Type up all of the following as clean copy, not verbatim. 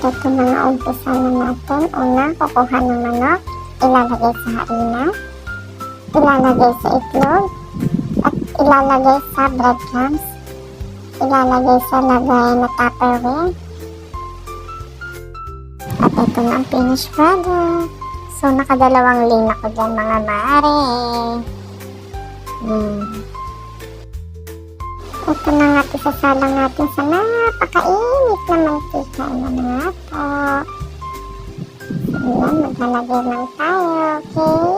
Ito na nga, umpisa na natin. Una, kukuha ng manok, ilalagay sa harina, ilalagay sa itlog, at ilalagay sa breadcrumbs, ilalagay sa lagay na Tupperware. At ito na ang finished product. So, nakadalawang lane ako dyan, mga mare. Ito na nga, isasalang natin sa napakainit na mantika. Ayan na nga po. Ayan, maglalagay lang tayo, okay?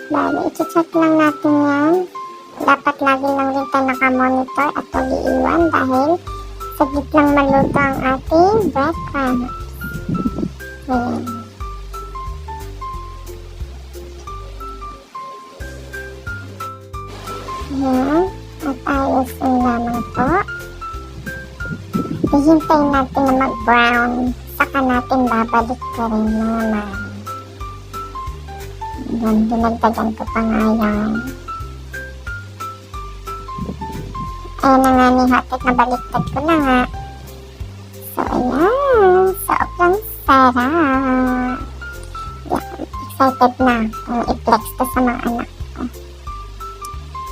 Bali, i-check lang natin yan. Dapat lagi lang rin tayo nakamonitor at huwag iiwan dahil saglit lang maluto ang ating breadcrumbs. Ayan. Ayan. At ayusin lamang po. Hihintayin natin na mag-brown. Saka natin babalik ka rin mga man. Ayan, dinagdagan ko pa nga yan. Ayan na nga ni Hotet, nabaliktad ko na nga. So, ayan. Sobrang sarap. Yeah, excited na kung i-flex to sa mga anak ko.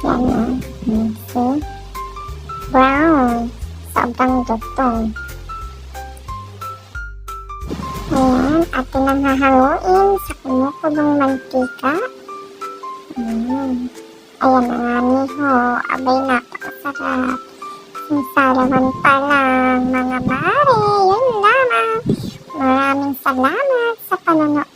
Yan na. See? Brown. Sobrang dutong. Ayan. Atin ang hahanguin sa kumukulong mantika. Ayan. Ayan na nga niho. Abay, napakasarap. Ang sarawan pa lang, mga mare. Yun lamang. Maraming salamat sa panonood.